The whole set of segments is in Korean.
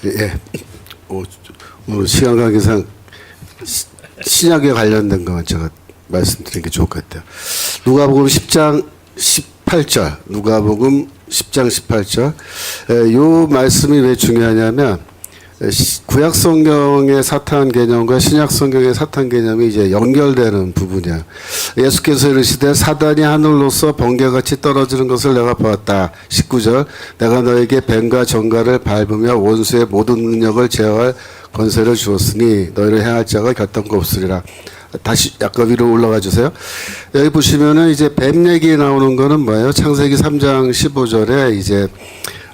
예. 오늘 시간 관계상 신약에 관련된 것만 제가 말씀드리는 게 좋을 것 같아요. 누가복음 10장 18절, 누가복음 10장 18절. 요 말씀이 왜 중요하냐면 구약 성경의 사탄 개념과 신약 성경의 사탄 개념이 이제 연결되는 부분이야. 예수께서 이르시되 사단이 하늘로서 번개같이 떨어지는 것을 내가 보았다. 19절. 내가 너에게 뱀과 정갈을 밟으며 원수의 모든 능력을 제어할 권세를 주었으니 너희를 행할 자가 결단코 없으리라. 다시 약간 위로 올라가 주세요. 여기 보시면은 이제 뱀 얘기 나오는 거는 뭐예요? 창세기 3장 15절에 이제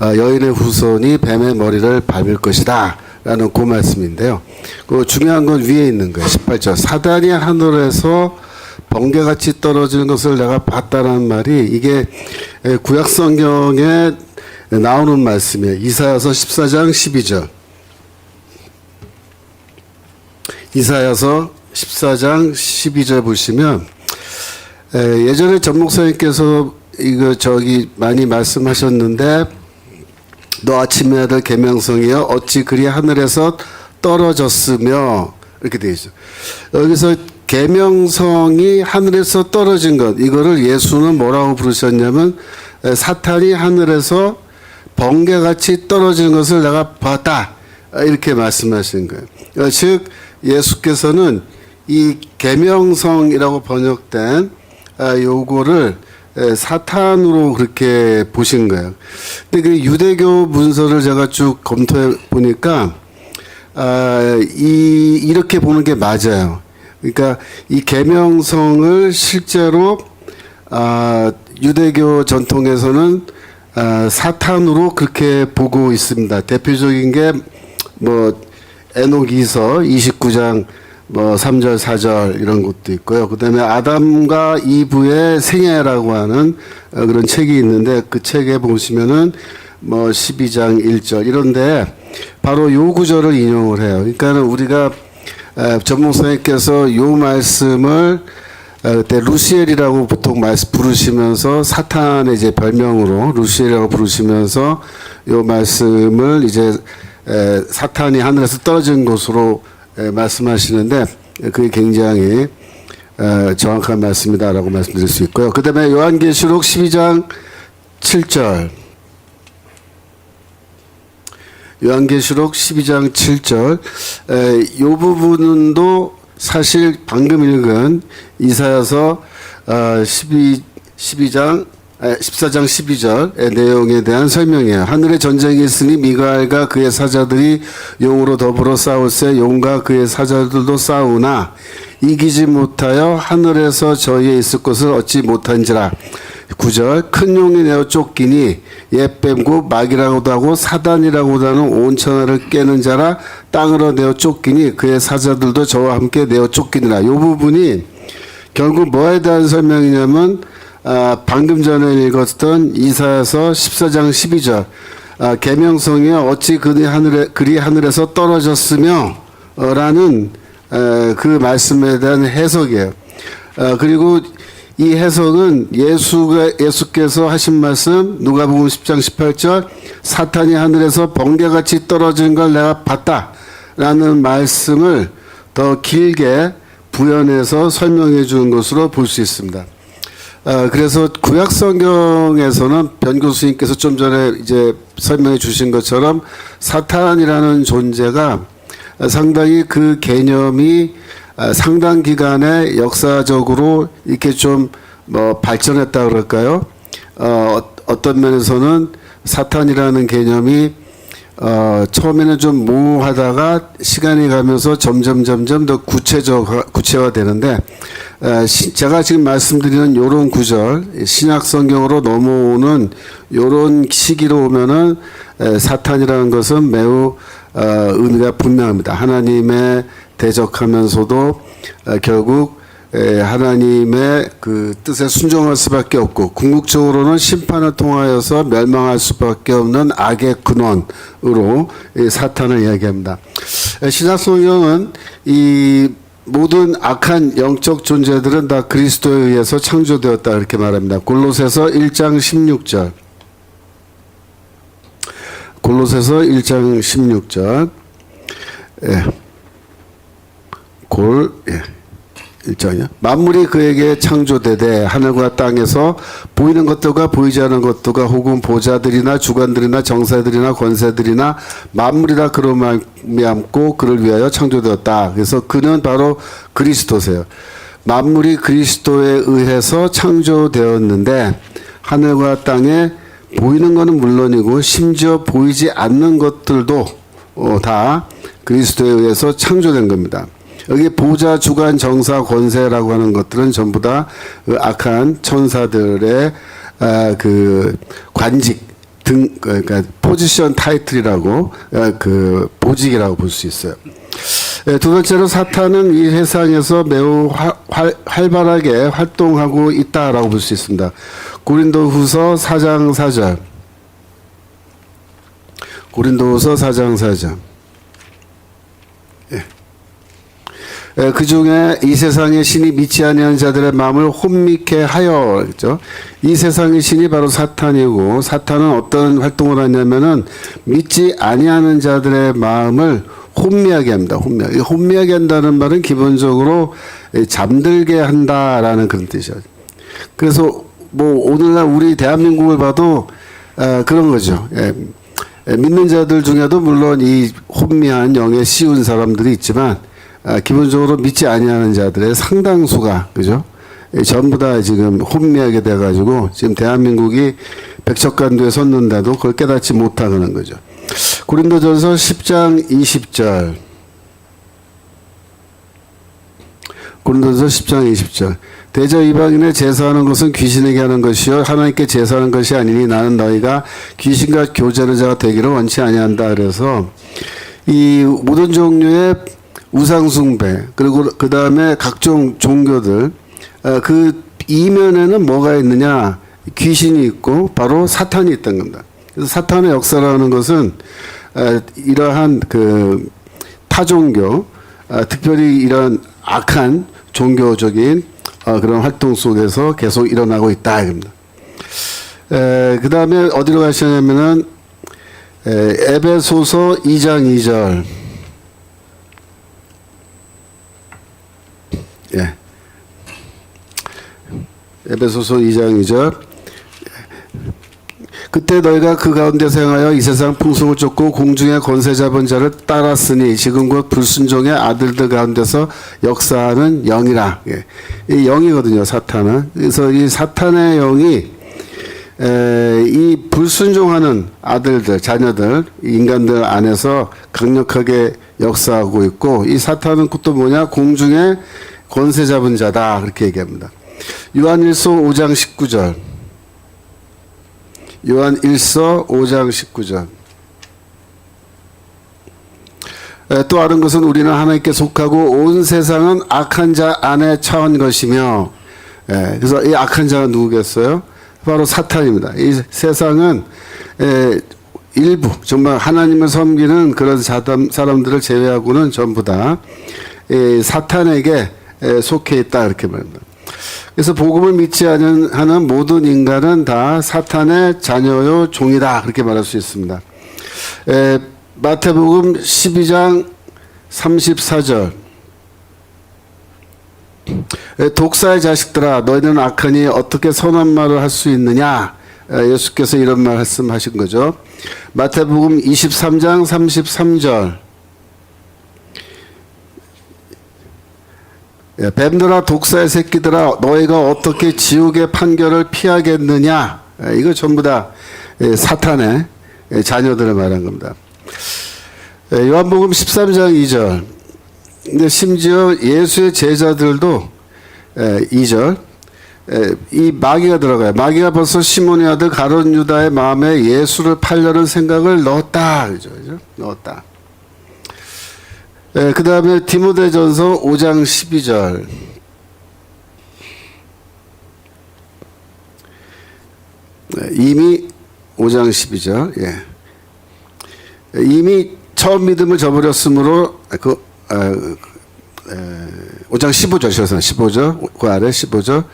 여인의 후손이 뱀의 머리를 밟을 것이다 라는 그 말씀인데요. 그 중요한 건 위에 있는 거예요. 18절. 사단이 하늘에서 번개같이 떨어지는 것을 내가 봤다는 말이 이게 구약 성경에 나오는 말씀이에요. 이사야서 14장 12절. 이사야서 14장 12절 보시면 예전에 전 목사님께서 이거 많이 말씀하셨는데 너 아침의 아들 계명성이여 어찌 그리 하늘에서 떨어졌으며 이렇게 되어 있어요. 여기서 계명성이 하늘에서 떨어진 것 이거를 예수는 뭐라고 부르셨냐면 사탄이 하늘에서 번개같이 떨어지는 것을 내가 봤다 이렇게 말씀하신 거예요. 즉 예수께서는 이 계명성이라고 번역된 요거를 사탄으로 그렇게 보신 거예요. 근데 그 유대교 문서를 제가 쭉 검토해 보니까 이렇게 보는 게 맞아요. 그러니까 이 계명성을 실제로 유대교 전통에서는 사탄으로 그렇게 보고 있습니다. 대표적인 게 뭐 에녹이서 29장 3절 4절 이런 것도 있고요. 그다음에 아담과 이브의 생애라고 하는 그런 책이 있는데 그 책에 보시면은 12장 1절 이런데 바로 요 구절을 인용을 해요. 그러니까는 우리가 전 목사님께서 요 말씀을 그때 루시엘이라고 보통 부르시면서 사탄의 이제 별명으로 루시엘이라고 부르시면서 요 말씀을 이제 사탄이 하늘에서 떨어진 것으로 말씀하시는데 그게 굉장히 정확한 말씀이다라고 말씀드릴 수 있고요. 그 다음에 요한계시록 12장 7절 요한계시록 12장 7절 요 부분도 사실 방금 읽은 이사야서 14장 12절의 내용에 대한 설명이에요. 하늘에 전쟁이 있으니 미가엘과 그의 사자들이 용으로 더불어 싸울세 용과 그의 사자들도 싸우나 이기지 못하여 하늘에서 저희에 있을 것을 얻지 못한지라. 9절 큰 용이 내어 쫓기니 옛뱀고 마귀라고도 하고 사단이라고도 하는 온 천하를 깨는 자라 땅으로 내어 쫓기니 그의 사자들도 저와 함께 내어 쫓기니라. 이 부분이 결국 뭐에 대한 설명이냐면 방금 전에 읽었던 이사야서 14장 12절 계명성이 어찌 그리 하늘에서 떨어졌으며 라는 그 말씀에 대한 해석이에요. 그리고 이 해석은 예수께서 하신 말씀 누가복음 10장 18절 사탄이 하늘에서 번개같이 떨어지는 걸 내가 봤다 라는 말씀을 더 길게 부연해서 설명해 주는 것으로 볼 수 있습니다. 그래서 구약 성경에서는 변 교수님께서 좀 전에 이제 설명해 주신 것처럼 사탄이라는 존재가 상당히 그 개념이 상당 기간에 역사적으로 이렇게 좀 발전했다 그럴까요? 어떤 면에서는 사탄이라는 개념이 처음에는 좀 모호하다가 시간이 가면서 점점 더 구체화되는데 제가 지금 말씀드리는 요런 구절 신약 성경으로 넘어오는 요런 시기로 오면은 사탄이라는 것은 매우 의미가 분명합니다. 하나님의 대적하면서도 결국 하나님의 그 뜻에 순종할 수밖에 없고 궁극적으로는 심판을 통하여서 멸망할 수밖에 없는 악의 근원으로 사탄을 이야기합니다. 신약 성경은 이 모든 악한 영적 존재들은 다 그리스도에 의해서 창조되었다 이렇게 말합니다. 골로새서 1장 16절 골로새서 1장 16절. 예. 1장이요. 만물이 그에게 창조되되 하늘과 땅에서 보이는 것들과 보이지 않는 것들과 혹은 보좌들이나 주관들이나 정사들이나 권세들이나 만물이 다 그로 말미암고 그를 위하여 창조되었다. 그래서 그는 바로 그리스도세요. 만물이 그리스도에 의해서 창조되었는데 하늘과 땅에 보이는 것은 물론이고 심지어 보이지 않는 것들도 다 그리스도에 의해서 창조된 겁니다. 여기 보좌, 주관, 정사, 권세라고 하는 것들은 전부 다 그 악한 천사들의 그 관직 등, 그러니까 포지션 타이틀이라고 그 보직이라고 볼 수 있어요. 두 번째로 사탄은 이 세상에서 매우 활발하게 활동하고 있다라고 볼 수 있습니다. 고린도후서 4장 4절. 고린도후서 4장 4절. 그 중에 이 세상의 신이 믿지 아니하는 자들의 마음을 혼미케 하여, 그렇죠? 이 세상의 신이 바로 사탄이고, 사탄은 어떤 활동을 하냐면은 믿지 아니하는 자들의 마음을 혼미하게 합니다. 혼미하게 한다는 말은 기본적으로 잠들게 한다라는 그런 뜻이죠. 그래서 뭐 오늘날 우리 대한민국을 봐도 그런 거죠. 믿는 자들 중에도 물론 이 혼미한 영에 씌운 사람들이 있지만 기본적으로 믿지 아니하는 자들의 상당수가, 그죠? 전부 다 지금 혼미하게 돼가지고 지금 대한민국이 백척간도에 섰는데도 그걸 깨닫지 못하는 거죠. 고린도전서 10장 20절. 고린도전서 10장 20절. 대저 이방인의 제사하는 것은 귀신에게 하는 것이요 하나님께 제사하는 것이 아니니 나는 너희가 귀신과 교제하는 자가 되기를 원치 아니한다. 그래서 이 모든 종류의 우상숭배, 그리고 그 다음에 각종 종교들, 그 이면에는 뭐가 있느냐? 귀신이 있고 바로 사탄이 있던 겁니다. 그래서 사탄의 역사라는 것은 이러한 그 타종교, 특별히 이런 악한 종교적인 그런 활동 속에서 계속 일어나고 있다 이겁니다. 그 다음에 어디로 가시냐면은 에베소서 2장 2절. 예. 에베소서 2장 2절. 그때 너희가 그 가운데서 행하여 이 세상 풍속을 쫓고 공중의 권세 잡은 자를 따랐으니 지금 곧 불순종의 아들들 가운데서 역사하는 영이라. 예. 이 영이거든요, 사탄은. 그래서 이 사탄의 영이 이 불순종하는 아들들, 자녀들, 인간들 안에서 강력하게 역사하고 있고, 이 사탄은 또 뭐냐? 공중의 권세 잡은 자다. 그렇게 얘기합니다. 요한일서 5장 19절. 요한일서 5장 19절. 또 다른 것은 우리는 하나님께 속하고 온 세상은 악한 자 안에 처한 것이며, 그래서 이 악한 자가 누구겠어요? 바로 사탄입니다. 이 세상은 일부 정말 하나님을 섬기는 그런 사람들을 제외하고는 전부 다 사탄에게 속해 있다 이렇게 말합니다. 그래서 복음을 믿지 않는 모든 인간은 다 사탄의 자녀요 종이다 그렇게 말할 수 있습니다. 마태복음 12장 34절. 독사의 자식들아 너희는 악하니 어떻게 선한 말을 할 수 있느냐. 예수께서 이런 말씀하신 거죠. 마태복음 23장 33절. 뱀들아 독사의 새끼들아 너희가 어떻게 지옥의 판결을 피하겠느냐. 이거 전부 다 사탄의 자녀들을 말한 겁니다. 요한복음 13장 2절. 근데 심지어 예수의 제자들도 2절 이 마귀가 들어가요. 마귀가 벌써 시몬의 아들 가룟 유다의 마음에 예수를 팔려는 생각을 넣었다. 그죠? 넣었다. 그 다음에 디모데전서 5장 12절. 이미 5장 12절. 예. 이미 처음 믿음을 저버렸으므로 5장 15절, 15절, 그 아래 15절.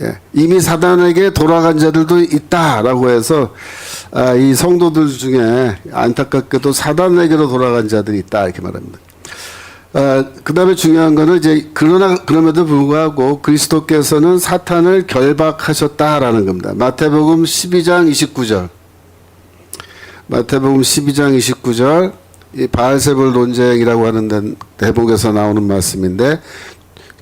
예. 이미 사단에게 돌아간 자들도 있다라고 해서 이 성도들 중에 안타깝게도 사단에게로 돌아간 자들이 있다 이렇게 말합니다. 그 다음에 중요한 거는 이제 그럼에도 불구하고 그리스도께서는 사탄을 결박하셨다라는 겁니다. 마태복음 12장 29절. 마태복음 12장 29절. 이 바알세불 논쟁이라고 하는 대목에서 나오는 말씀인데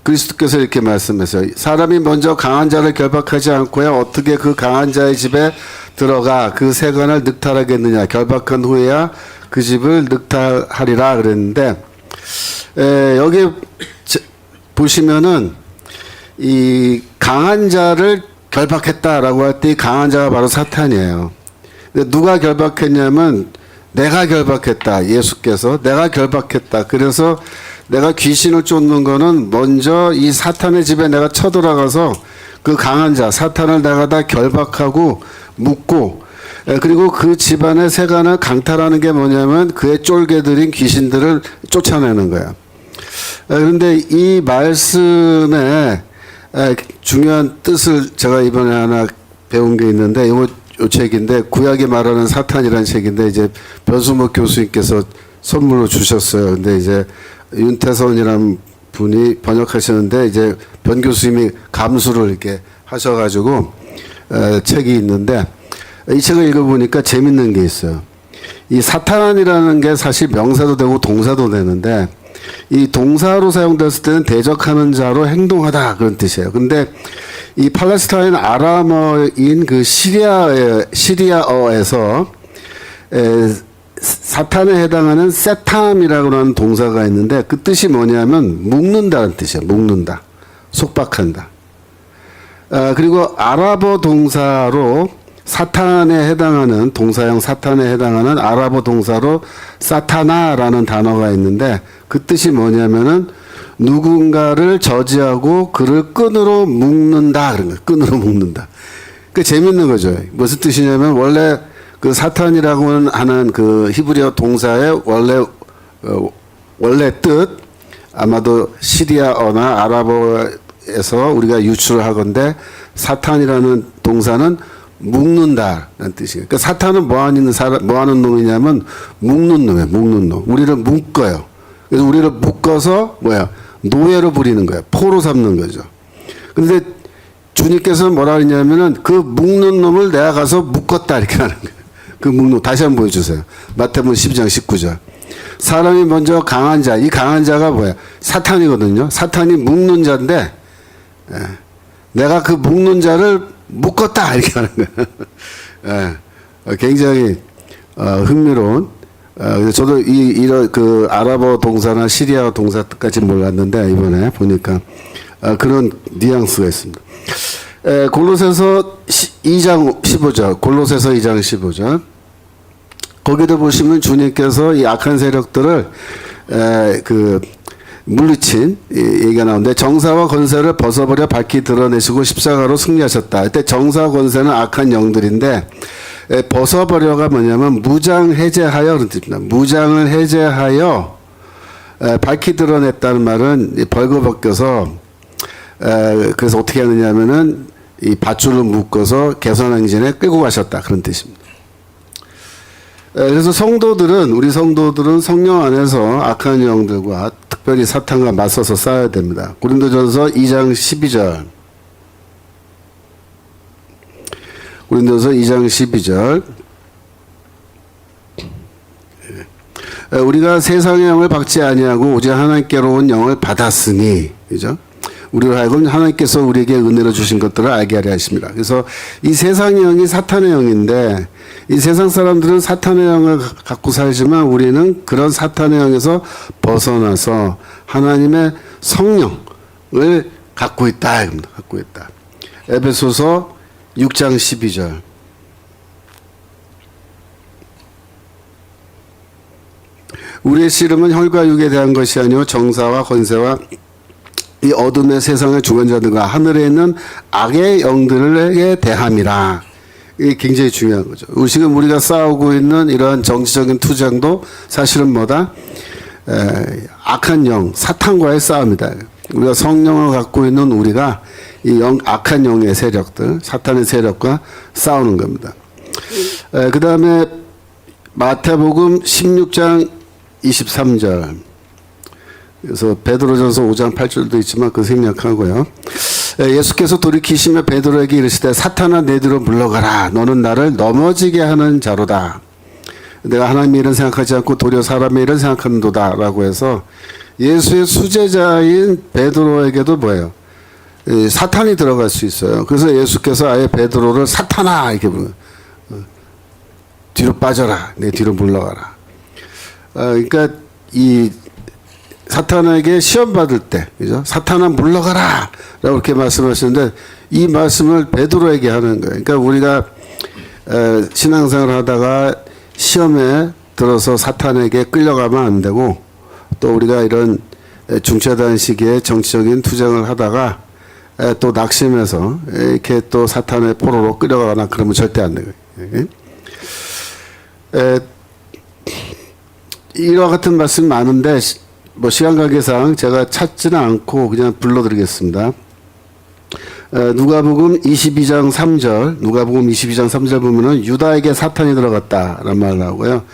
그리스도께서 이렇게 말씀하세요. 사람이 먼저 강한 자를 결박하지 않고야 어떻게 그 강한 자의 집에 들어가 그 세관을 늑탈하겠느냐. 결박한 후에야 그 집을 늑탈하리라 그랬는데 여기 보시면은 이 강한 자를 결박했다라고 할 때 이 강한 자가 바로 사탄이에요. 근데 누가 결박했냐면 내가 결박했다. 예수께서 내가 결박했다. 그래서 내가 귀신을 쫓는 거는 먼저 이 사탄의 집에 내가 쳐들어가서 그 강한 자 사탄을 내가 다 결박하고 묶고 그리고 그 집안의 세간을 강탈하는 게 뭐냐면 그의 쫄개들인 귀신들을 쫓아내는 거야. 그런데 이 말씀의 중요한 뜻을 제가 이번에 하나 배운 게 있는데 요 책인데 구약이 말하는 사탄이라는 책인데 이제 변수목 교수님께서 선물로 주셨어요. 근데 이제 윤태선이라는 분이 번역하시는데 이제 변 교수님이 감수를 이렇게 하셔가지고 책이 있는데 이 책을 읽어보니까 재밌는 게 있어요. 이 사탄이라는 게 사실 명사도 되고 동사도 되는데 이 동사로 사용됐을 때는 대적하는 자로 행동하다 그런 뜻이에요. 근데 이 팔레스타인 아람어인 그 시리아어에서 사탄에 해당하는 세탐이라고 하는 동사가 있는데 그 뜻이 뭐냐면 묶는다는 뜻이에요. 묶는다. 속박한다. 그리고 아랍어 동사로 사탄에 해당하는 동사형 사탄에 해당하는 아랍어 동사로 사타나라는 단어가 있는데 그 뜻이 뭐냐면은 누군가를 저지하고 그를 끈으로 묶는다 그런 거예요. 끈으로 묶는다. 그 재밌는 거죠. 무슨 뜻이냐면 원래 그 사탄이라고 하는 그 히브리어 동사의 원래 뜻 아마도 시리아어나 아랍어에서 우리가 유출을 하건데 사탄이라는 동사는 묶는다라는 뜻이에요. 그러니까 사탄은 뭐 하는 놈이냐면 묶는 놈이에요. 묶는 놈. 우리를 묶어요. 그래서 우리를 묶어서 뭐야? 노예로 부리는 거예요. 포로 삼는 거죠. 근데 주님께서는 뭐라 그러냐면은 그 묶는 놈을 내가 가서 묶었다 이렇게 하는 거예요. 그 묶는 다시 한번 보여주세요. 마태복음 12장 19절. 사람이 먼저 강한 자, 이 강한 자가 뭐야? 사탄이거든요. 사탄이 묶는 자인데 내가 그 묶는 자를 묶었다 이렇게 하는 거예요. 굉장히 흥미로운. 저도 이런 그 아랍어 동사나 시리아어 동사 뜻까지 몰랐는데 이번에 보니까 그런 뉘앙스가 있습니다. 골로새서 2장 15절, 골로새서 2장 15절. 거기도 보시면 주님께서 이 악한 세력들을 물리친 얘기가 나오는데 정사와 권세를 벗어버려 밝히 드러내시고 십자가로 승리하셨다. 그때 정사와 권세는 악한 영들인데 벗어버려가 뭐냐면 무장 해제하여 그런 뜻입니다. 무장을 해제하여 밝히 드러냈다는 말은 벌거벗겨서 그래서 어떻게 하느냐면은 이 밧줄로 묶어서 개선행진에 끌고 가셨다 그런 뜻입니다. 그래서 우리 성도들은 성령 안에서 악한 영들과 특별히 사탄과 맞서서 싸워야 됩니다. 고린도전서 2장 12절. 고린도전서 2장 12절. 우리가 세상의 영을 받지 아니하고 오직 하나님께로 온 영을 받았으니, 그죠? 우리로 하여금 하나님께서 우리에게 은혜로 주신 것들을 알게 하려 하십니다. 그래서 이 세상의 영이 사탄의 영인데 이 세상 사람들은 사탄의 영을 갖고 살지만 우리는 그런 사탄의 영에서 벗어나서 하나님의 성령을 갖고 있다. 갖고 있다. 에베소서 6장 12절. 우리의 씨름은 혈과 육에 대한 것이 아니요 정사와 권세와 이 어둠의 세상의 주관자들과 하늘에 있는 악의 영들에게 대함이라. 이게 굉장히 중요한 거죠. 지금 우리가 싸우고 있는 이러한 정치적인 투쟁도 사실은 뭐다? 악한 영, 사탄과의 싸움이다. 우리가 성령을 갖고 있는 우리가 이 악한 영의 세력들, 사탄의 세력과 싸우는 겁니다. 그 다음에 마태복음 16장 23절. 그래서 베드로전서 5장 8절도 있지만 그 생략하고요. 예수께서 돌이키시며 베드로에게 이르시되 사탄아 내 뒤로 물러가라. 너는 나를 넘어지게 하는 자로다. 내가 하나님의 일은 생각하지 않고 도리어 사람의 일은 생각하는도다. 라고 해서 예수의 수제자인 베드로에게도 뭐예요? 사탄이 들어갈 수 있어요. 그래서 예수께서 아예 베드로를 사탄아 이렇게 부르는 뒤로 빠져라. 내 뒤로 물러가라. 그러니까 이 사탄에게 시험 받을 때, 그죠? 사탄아 물러가라! 라고 이렇게 말씀하시는데, 이 말씀을 베드로에게 하는 거예요. 그러니까 우리가, 신앙생활 하다가 시험에 들어서 사탄에게 끌려가면 안 되고, 또 우리가 이런 중차단 시기에 정치적인 투쟁을 하다가, 또 낙심해서, 이렇게 또 사탄의 포로로 끌려가거나 그러면 절대 안 되고요. 이와 같은 말씀 많은데, 뭐 시간 관계상 제가 찾지는 않고 그냥 불러드리겠습니다. 누가복음 22장 3절, 누가복음 22장 3절 보면은 유다에게 사탄이 들어갔다라는 말을 하고요.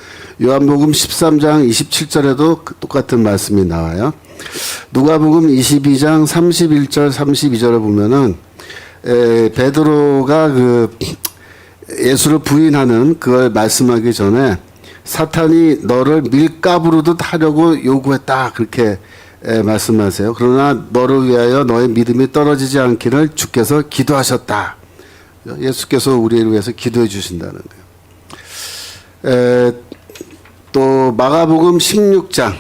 요한복음 13장 27절에도 똑같은 말씀이 나와요. 누가복음 22장 31절, 32절을 보면은 베드로가 그 예수를 부인하는 그걸 말씀하기 전에 사탄이 너를 밀가부르듯 하려고 요구했다. 그렇게 말씀하세요. 그러나 너를 위하여 너의 믿음이 떨어지지 않기를 주께서 기도하셨다. 예수께서 우리를 위해서 기도해 주신다는 거예요. 또 마가복음 16장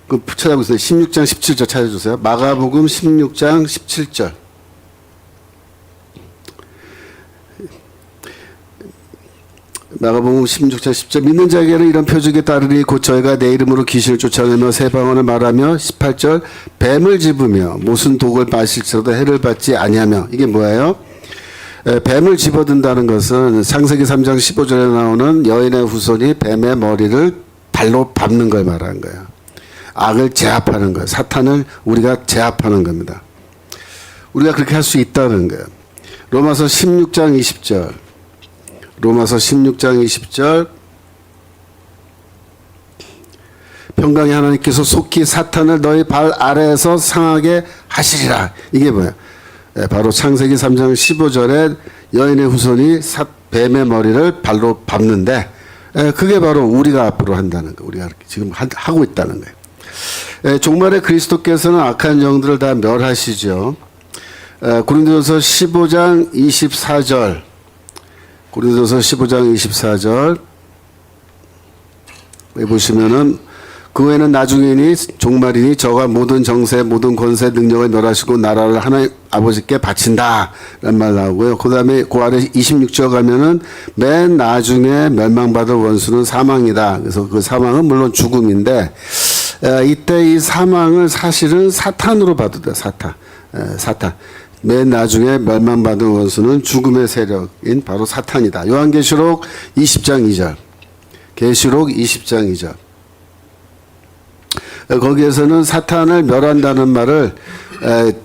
그 찾아보세요. 16장 17절 찾아주세요. 마가복음 16장 17절. 마가복음 16장 10절 믿는 자에게는 이런 표적이 따르니 곧 저희가 내 이름으로 귀신을 쫓아내며 새 방언을 말하며 18절 뱀을 집으며 무슨 독을 마실지라도 해를 받지 아니하며 이게 뭐예요? 뱀을 집어든다는 것은 창세기 3장 15절에 나오는 여인의 후손이 뱀의 머리를 발로 밟는 걸 말하는 거예요. 악을 제압하는 거예요. 사탄을 우리가 제압하는 겁니다. 우리가 그렇게 할 수 있다는 거예요. 로마서 16장 20절 로마서 16장 20절 평강의 하나님께서 속히 사탄을 너희 발 아래에서 상하게 하시리라. 이게 뭐예요? 바로 창세기 3장 15절에 여인의 후손이 뱀의 머리를 발로 밟는데 그게 바로 우리가 앞으로 한다는 거예요. 우리가 지금 하고 있다는 거예요. 종말에 그리스도께서는 악한 영들을 다 멸하시죠. 고린도전서 15장 24절 고린도전서 15장 24절 보시면은 그 외에는 나중이니 종말이니 저가 모든 정세 모든 권세 능력을 멸하시고 나라를 하나님 아버지께 바친다 라는 말 나오고요. 그 다음에 그 아래 26절 가면은 맨 나중에 멸망받을 원수는 사망이다. 그래서 그 사망은 물론 죽음인데 이때 이 사망을 사실은 사탄으로 봐도 돼요. 사탄. 맨 나중에 멸망받은 원수는 죽음의 세력인 바로 사탄이다. 요한계시록 20장 2절. 계시록 20장 2절. 거기에서는 사탄을 멸한다는 말을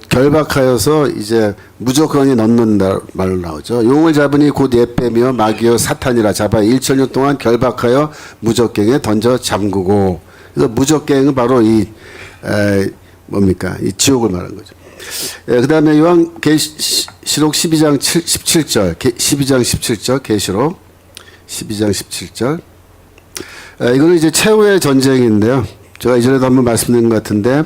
결박하여서 이제 무조건이 넣는다 말로 나오죠. 용을 잡으니 곧 예빼며 마귀여 사탄이라 잡아 1,000년 동안 결박하여 무적갱에 던져 잠그고. 그래서 무적갱은 바로 이 이 지옥을 말하는 거죠. 그 다음에 요한계시록 12장 17절, 12장 17절, 계시록 12장 17절. 이거는 이제 최후의 전쟁인데요. 제가 이전에도 한번 말씀드린 것 같은데,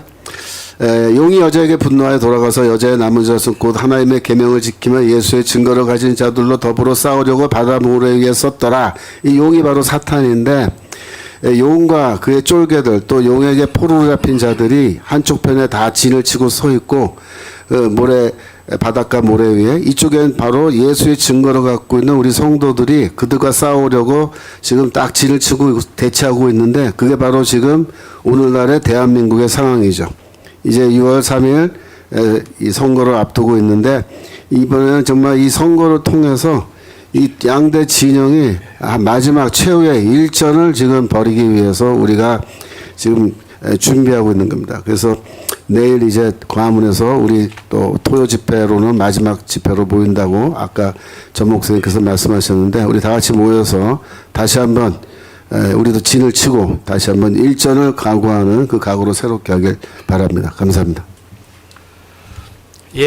용이 여자에게 분노하여 돌아가서 여자의 남은 자손 곧 하나님의 계명을 지키며 예수의 증거를 가진 자들로 더불어 싸우려고 바다 모래 위에 섰더라. 이 용이 바로 사탄인데, 용과 그의 쫄개들 또 용에게 포로로 잡힌 자들이 한쪽 편에 다 진을 치고 서 있고 바닷가 모래 위에 이쪽엔 바로 예수의 증거를 갖고 있는 우리 성도들이 그들과 싸우려고 지금 딱 진을 치고 대치하고 있는데 그게 바로 지금 오늘날의 대한민국의 상황이죠. 이제 6월 3일 이 선거를 앞두고 있는데 이번에는 정말 이 선거를 통해서 이 양대 진영이 마지막 최후의 일전을 지금 벌이기 위해서 우리가 지금 준비하고 있는 겁니다. 그래서 내일 이제 광화문에서 우리 또 토요 집회로는 마지막 집회로 모인다고 아까 전 목사님께서 말씀하셨는데 우리 다 같이 모여서 다시 한번 우리도 진을 치고 다시 한번 일전을 각오하는 그 각오로 새롭게 하길 바랍니다. 감사합니다.